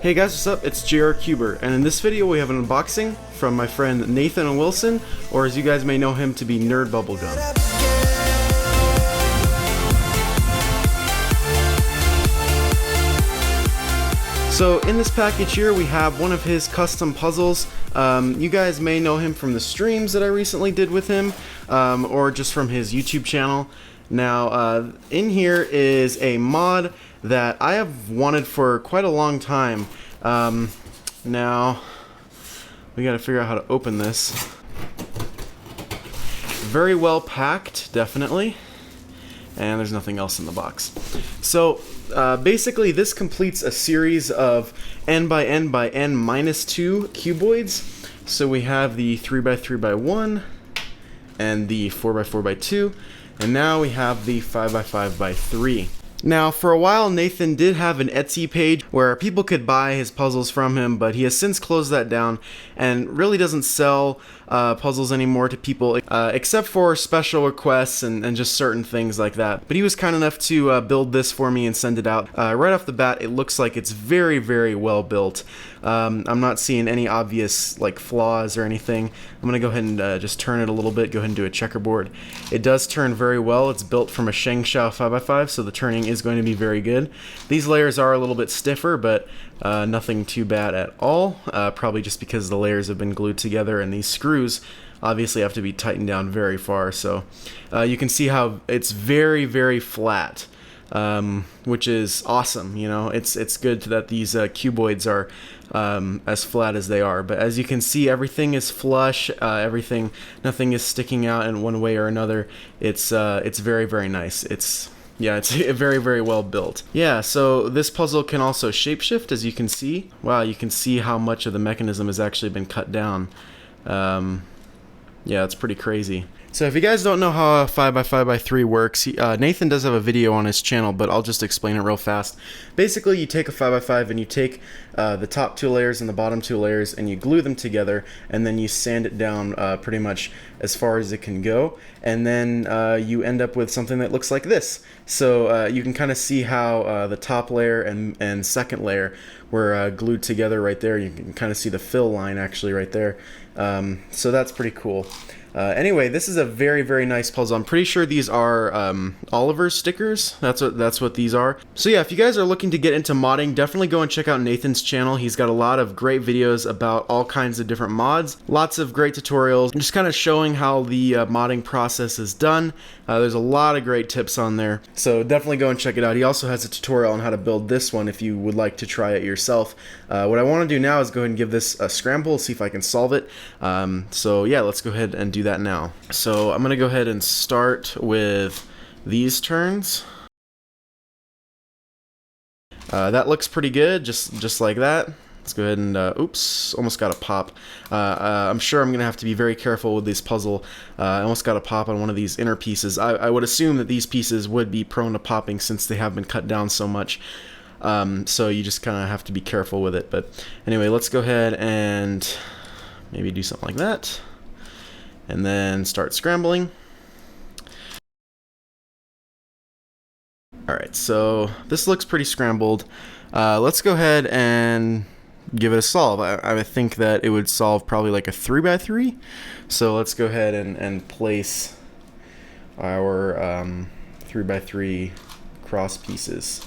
Hey guys, what's up? It's JR Cuber, and in this video we have an unboxing from my friend Nathan Wilson, or as you guys may know him to be NerdBubbleGum. So in this package here we have one of his custom puzzles. You guys may know him from the streams that I recently did with him, or just from his YouTube channel. Now in here is a mod that I have wanted for quite a long time. Now we gotta figure out how to open this. Very well packed, definitely. And there's nothing else in the box. So basically this completes a series of n by n by n minus 2 cuboids. So we have the 3x3x1 and the 4x4x2, and now we have the 5x5x3. Now, for a while, Nathan did have an Etsy page where people could buy his puzzles from him, but he has since closed that down and really doesn't sell puzzles anymore to people, except for special requests and just certain things like that. But he was kind enough to build this for me and send it out. Right off the bat, it looks like it's very, very well built. I'm not seeing any obvious flaws or anything. I'm gonna go ahead and just turn it a little bit, go ahead and do a checkerboard. It does turn very well. It's built from a Shengshao 5x5, so the turning is going to be very good. These layers are a little bit stiffer, but nothing too bad at all. Probably just because the layers have been glued together, and these screws obviously have to be tightened down very far. So you can see how it's very, very flat. Which is awesome. You know, it's good that these cuboids are as flat as they are. But as you can see, everything is flush. Nothing is sticking out in one way or another. It's very, very nice. It's very, very well built. Yeah, so this puzzle can also shapeshift, as you can see. Wow, you can see how much of the mechanism has actually been cut down. Yeah, it's pretty crazy. So if you guys don't know how a 5x5x3 works, Nathan does have a video on his channel, but I'll just explain it real fast. Basically, you take a 5x5 and you take the top 2 layers and the bottom 2 layers and you glue them together, and then you sand it down pretty much as far as it can go, and then you end up with something that looks like this. So you can kind of see how the top layer and second layer were glued together right there. You can kind of see the fill line actually right there. So that's pretty cool. Anyway, this is a very, very nice puzzle. I'm pretty sure these are Oliver stickers. That's what these are. So yeah, if you guys are looking to get into modding, definitely go and check out Nathan's channel. He's got a lot of great videos about all kinds of different mods. Lots of great tutorials, just kind of showing how the modding process is done. There's a lot of great tips on there, so definitely go and check it out. He also has a tutorial on how to build this one if you would like to try it yourself. What I want to do now is go ahead and give this a scramble, see if I can solve it. So yeah, let's go ahead and do that now. So I'm gonna go ahead and start with these turns. That looks pretty good, just like that. Let's go ahead and oops, almost got a pop. I'm sure I'm gonna have to be very careful with this puzzle. I almost got a pop on one of these inner pieces. I would assume that these pieces would be prone to popping since they have been cut down so much. So you just kind of have to be careful with it. But anyway, let's go ahead and maybe do something like that, and then start scrambling. Alright, so this looks pretty scrambled. Let's go ahead and give it a solve. I think that it would solve probably like a 3x3. So let's go ahead and place our 3x3 cross pieces.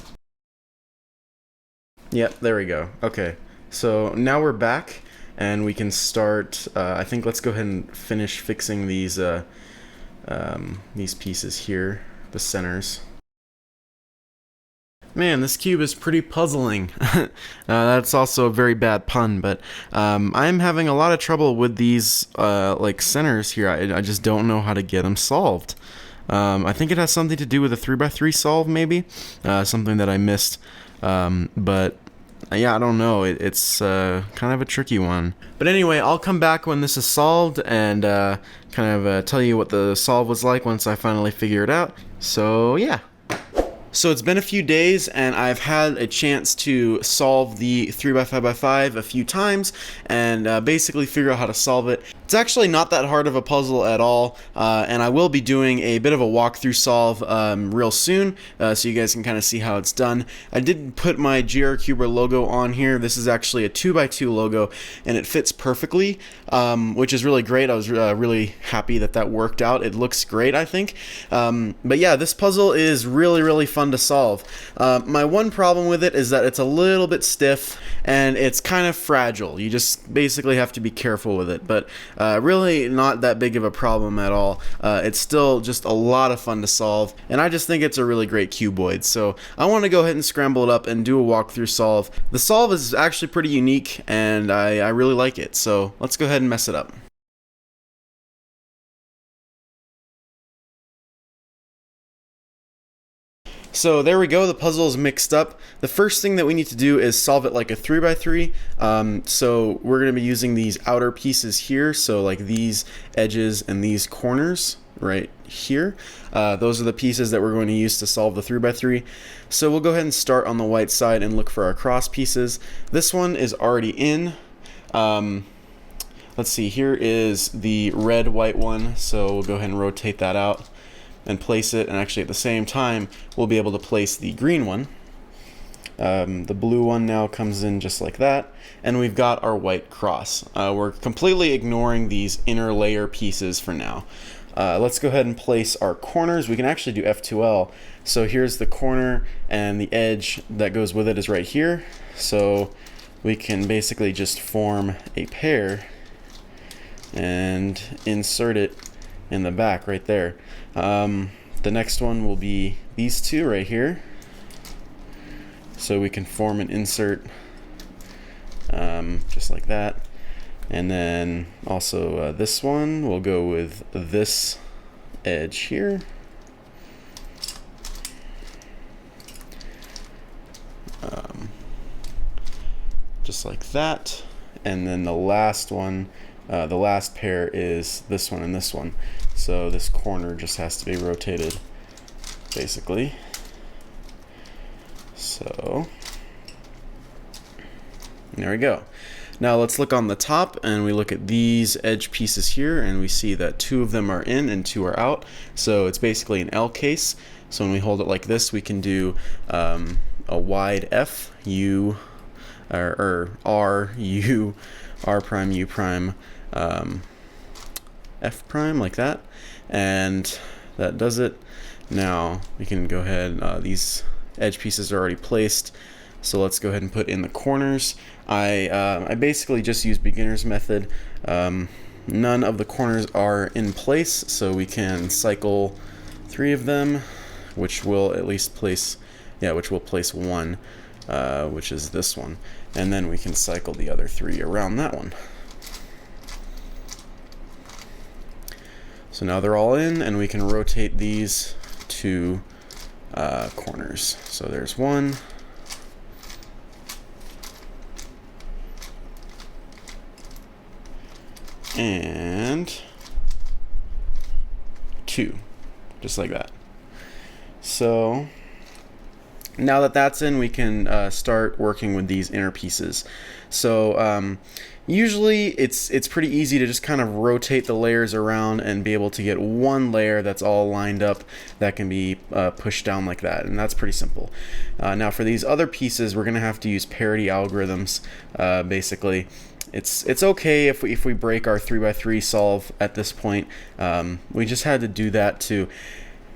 Yep, there we go. Okay, so now we're back and we can start. I think let's go ahead and finish fixing these pieces here, the centers. Man, this cube is pretty puzzling. That's also a very bad pun, but I'm having a lot of trouble with these centers here. I just don't know how to get them solved. I think it has something to do with a 3x3 solve, maybe, something that I missed. But yeah, I don't know. It's kind of a tricky one. But anyway, I'll come back when this is solved and kind of tell you what the solve was like once I finally figure it out. So yeah. So it's been a few days and I've had a chance to solve the 3x5x5 a few times and basically figure out how to solve it. It's actually not that hard of a puzzle at all, and I will be doing a bit of a walkthrough solve real soon, so you guys can kind of see how it's done. I did put my GRCuber logo on here. This is actually a 2x2 logo, and it fits perfectly, which is really great. I was really happy that that worked out. It looks great, I think. But yeah, this puzzle is really fun to solve. My one problem with it is that it's a little bit stiff, and it's kind of fragile. You just basically have to be careful with it, but really not that big of a problem at all. It's still just a lot of fun to solve, and I just think it's a really great cuboid. So I want to go ahead and scramble it up and do a walkthrough solve. The solve is actually pretty unique, and I really like it. So let's go ahead and mess it up. So there we go, the puzzle is mixed up. The first thing that we need to do is solve it like a 3x3. So we're going to be using these outer pieces here, so like these edges and these corners right here. Those are the pieces that we're going to use to solve the 3x3. So we'll go ahead and start on the white side and look for our cross pieces. This one is already in. Let's see, here is the red white one, so we'll go ahead and rotate that out and place it, and actually at the same time we'll be able to place the green one. The blue one now comes in just like that, and we've got our white cross. We're completely ignoring these inner layer pieces for now. Let's go ahead and place our corners. We can actually do F2L. So here's the corner, and the edge that goes with it is right here. So we can basically just form a pair and insert it in the back right there. The next one will be these two right here. So we can form an insert just like that. And then also this one will go with this edge here. Just like that. And then the last one, the last pair is this one and this one. So this corner just has to be rotated, basically. So there we go. Now let's look on the top, and we look at these edge pieces here, and we see that 2 of them are in and 2 are out. So it's basically an L case. So when we hold it like this, we can do a wide F, U, or R, U, R prime, U prime, F prime, like that, and that does it. Now we can go ahead, these edge pieces are already placed, so let's go ahead and put in the corners. I basically just use beginner's method. None of the corners are in place, so we can cycle 3 of them, which will at least place, which will place 1, which is this one, and then we can cycle the other 3 around that one. So now they're all in, and we can rotate these 2 corners. So there's 1. And 2. Just like that. So now that that's in, we can start working with these inner pieces. So usually it's pretty easy to just kind of rotate the layers around and be able to get one layer that's all lined up that can be pushed down like that, and that's pretty simple. Now for these other pieces, we're gonna have to use parity algorithms. Basically, it's okay if we break our 3x3 solve at this point. We just had to do that to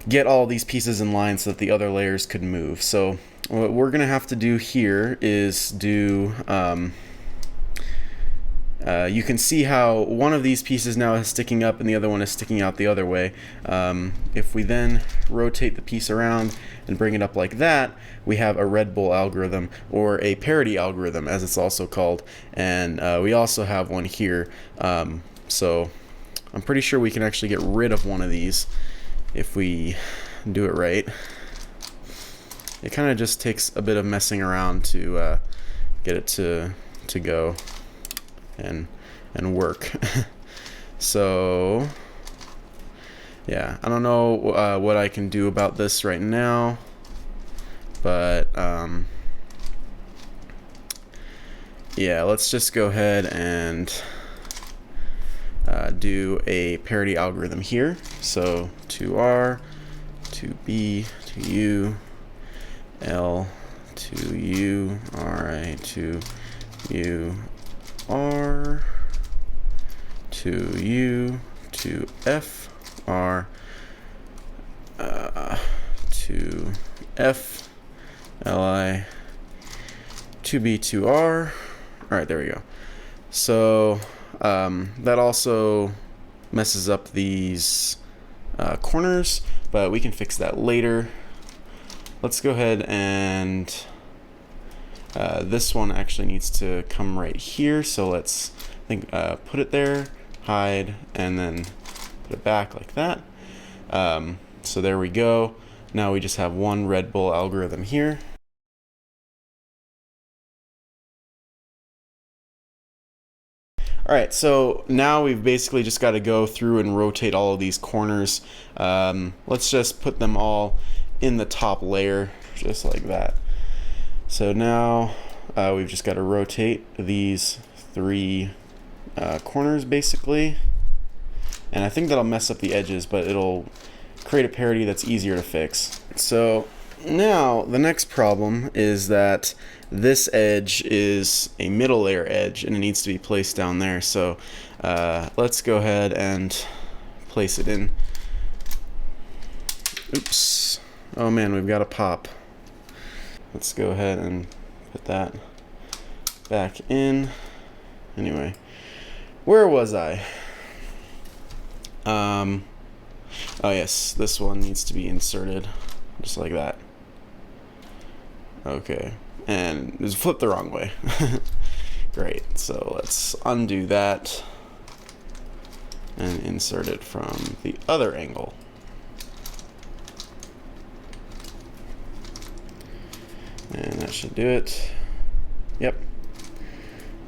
get all these pieces in line so that the other layers could move. So what we're gonna have to do here is do you can see how one of these pieces now is sticking up and the other one is sticking out the other way. If we then rotate the piece around and bring it up like that, we have a Red Bull algorithm, or a parity algorithm as it's also called, and we also have one here. So I'm pretty sure we can actually get rid of one of these if we do it right. It kind of just takes a bit of messing around to get it to go and work. So yeah, I don't know what I can do about this right now, but yeah, let's just go ahead and do a parity algorithm here. So 2R, 2B, 2U, L, 2U, RI, 2U, R, 2U, 2F, R, 2F, Li, 2B, 2R. Alright, there we go. So that also messes up these corners, but we can fix that later. Let's go ahead and this one actually needs to come right here, so let's put it there, hide, and then put it back like that. So there we go. Now we just have one Red Bull algorithm here. Alright, so now we've basically just got to go through and rotate all of these corners. Let's just put them all in the top layer, just like that. So now we've just got to rotate these three corners basically. And I think that'll mess up the edges, but it'll create a parity that's easier to fix. So now the next problem is that this edge is a middle layer edge and it needs to be placed down there. So let's go ahead and place it in. Oops. Oh man, we've got a pop. Let's go ahead and put that back in. Anyway, where was I? Oh yes, this one needs to be inserted just like that. Okay, and it's flipped the wrong way. Great, so let's undo that and insert it from the other angle. And that should do it. Yep.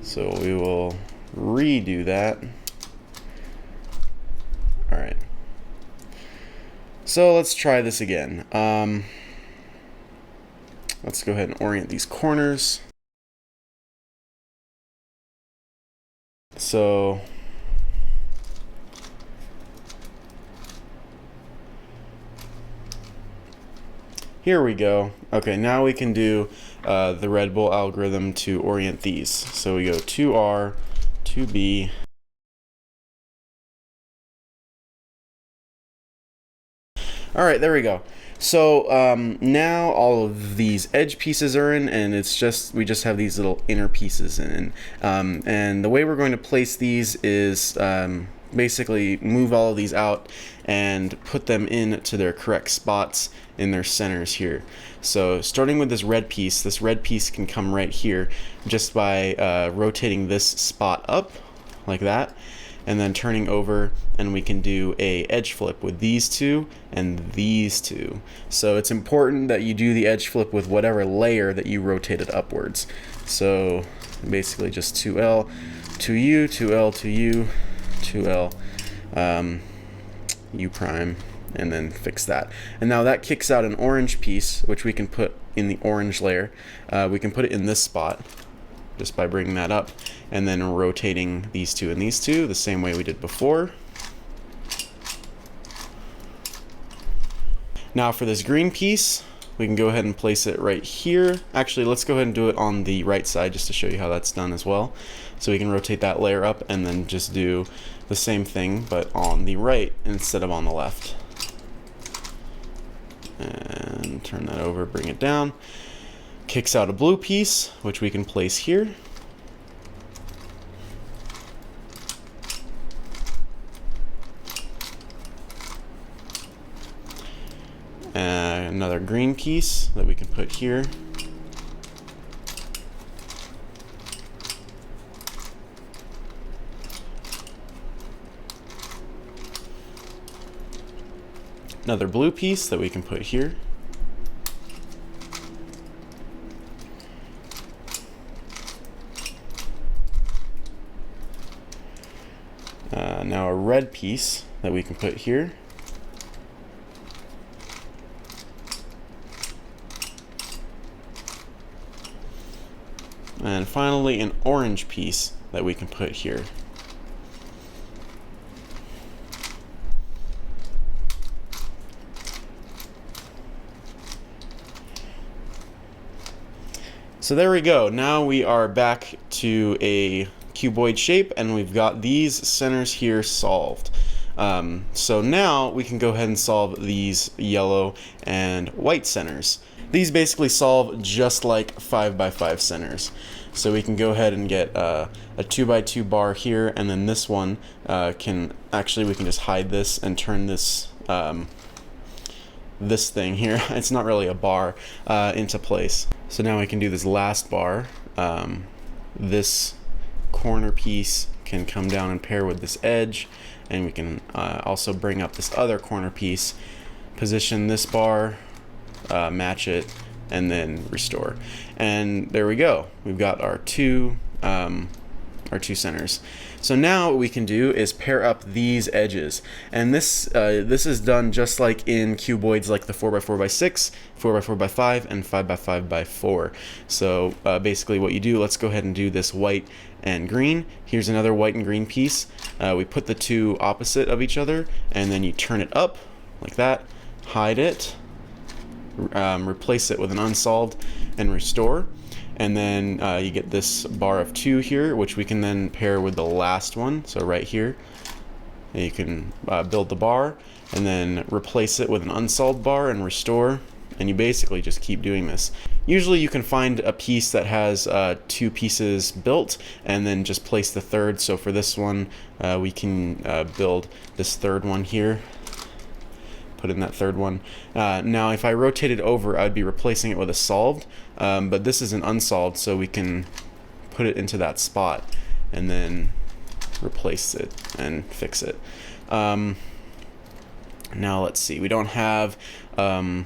So we will redo that. Alright. So let's try this again. Let's go ahead and orient these corners. So here we go. Okay, now we can do the Red Bull algorithm to orient these. So we go 2R, 2B, alright, there we go. So now all of these edge pieces are in, and we just have these little inner pieces in. And the way we're going to place these is basically move all of these out and put them into their correct spots in their centers here. So starting with this red piece can come right here just by rotating this spot up like that, and then turning over, and we can do a edge flip with these two and these two. So it's important that you do the edge flip with whatever layer that you rotated upwards. So basically just 2L, 2U, 2L, 2U, 2L, U prime, and then fix that. And now that kicks out an orange piece, which we can put in the orange layer. We can put it in this spot just by bringing that up and then rotating these two and these two the same way we did before. Now for this green piece, we can go ahead and place it right here. Actually, let's go ahead and do it on the right side just to show you how that's done as well. So we can rotate that layer up and then just do the same thing but on the right instead of on the left. And turn that over, bring it down. Kicks out a blue piece, which we can place here. Another green piece that we can put here. Another blue piece that we can put here. Now a red piece that we can put here. And finally an orange piece that we can put here. So there we go. Now we are back to a cuboid shape, and we've got these centers here solved. So now we can go ahead and solve these yellow and white centers. These basically solve just like 5x5 centers. So we can go ahead and get a 2x2 bar here, and then this one we can just hide this and turn this this thing here, it's not really a bar, into place. So now we can do this last bar. This corner piece can come down and pair with this edge, and we can also bring up this other corner piece, position this bar, match it, and then restore. And there we go. We've got our two centers. So now what we can do is pair up these edges, and this is done just like in cuboids, like the 4x4x6, 4x4x5, and 5x5x4. So basically what you do, let's go ahead and do this white and green. Here's another white and green piece. We put the two opposite of each other, and then you turn it up like that, hide it, replace it with an unsolved, and restore. And then you get this bar of 2 here, which we can then pair with the last one. So right here, you can build the bar and then replace it with an unsolved bar and restore. And you basically just keep doing this. Usually you can find a piece that has 2 pieces built and then just place the third. So for this one, we can build this third one here. Put in that third one. Now if I rotate it over, I'd be replacing it with a solved, but this is an unsolved, so we can put it into that spot and then replace it and fix it. Now let's see, we don't have a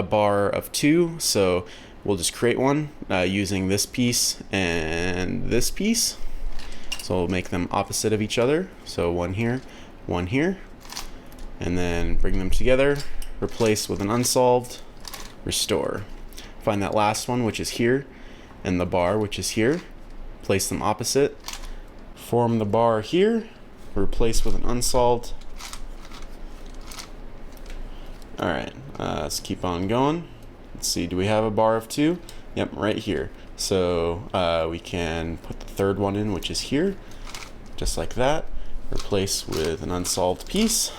bar of 2, so we'll just create one using this piece and this piece. So we'll make them opposite of each other, so one here, and then bring them together, replace with an unsolved, restore. Find that last one, which is here, and the bar, which is here, place them opposite, form the bar here, replace with an unsolved. Alright, let's keep on going. Let's see, do we have a bar of 2? Yep, right here. So we can put the third one in, which is here, just like that, replace with an unsolved piece.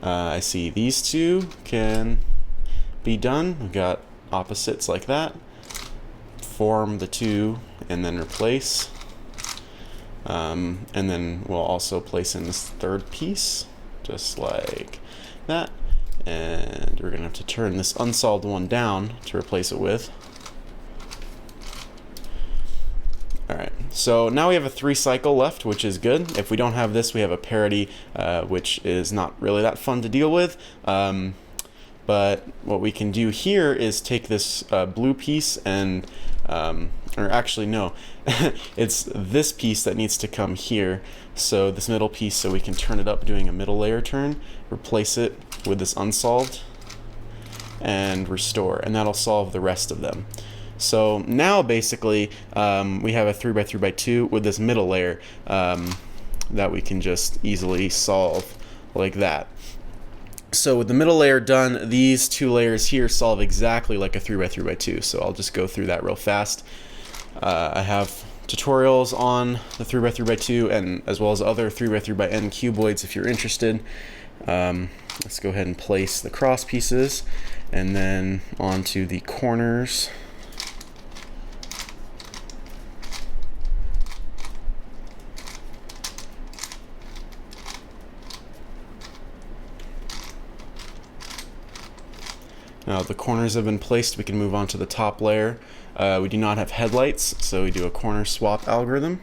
I see these two can be done. We've got opposites like that. Form the 2 and then replace. And then we'll also place in this third piece, just like that. And we're gonna have to turn this unsolved one down to replace it with. Alright, so now we have a 3 cycle left, which is good. If we don't have this, we have a parity, which is not really that fun to deal with. But what we can do here is take this blue piece and, or actually no, it's this piece that needs to come here. So this middle piece, so we can turn it up doing a middle layer turn, replace it with this unsolved, and restore, and that'll solve the rest of them. So now basically we have a 3x3x2 with this middle layer that we can just easily solve like that. So with the middle layer done, these 2 layers here solve exactly like a 3x3x2. So I'll just go through that real fast. I have tutorials on the 3x3x2 and as well as other 3x3x n cuboids if you're interested. Let's go ahead and place the cross pieces and then onto the corners. Now the corners have been placed, we can move on to the top layer. We do not have headlights, so we do a corner swap algorithm.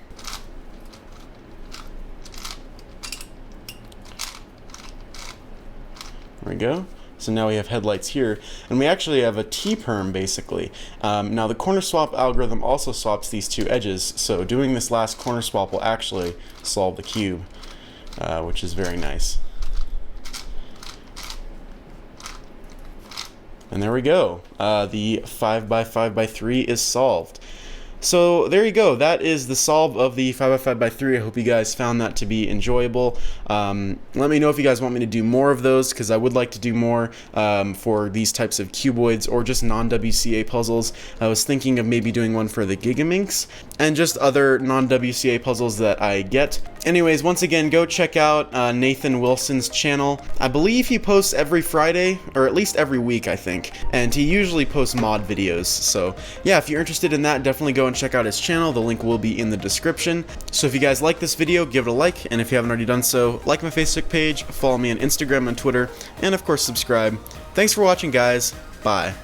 There we go. So now we have headlights here, and we actually have a T-perm basically. Now the corner swap algorithm also swaps these 2 edges, so doing this last corner swap will actually solve the cube, which is very nice. And there we go. The 5x5x3 is solved. So there you go. That is the solve of the 5x5x3. I hope you guys found that to be enjoyable. Let me know if you guys want me to do more of those, because I would like to do more for these types of cuboids or just non-WCA puzzles. I was thinking of maybe doing one for the Gigaminx and just other non-WCA puzzles that I get. Anyways, once again, go check out Nathan Wilson's channel. I believe he posts every Friday, or at least every week, I think. And he usually posts mod videos. So yeah, if you're interested in that, definitely go and check out his channel. The link will be in the description. So if you guys like this video, give it a like, and if you haven't already done so, like my Facebook page, follow me on Instagram and Twitter, and of course subscribe. Thanks for watching, guys. Bye.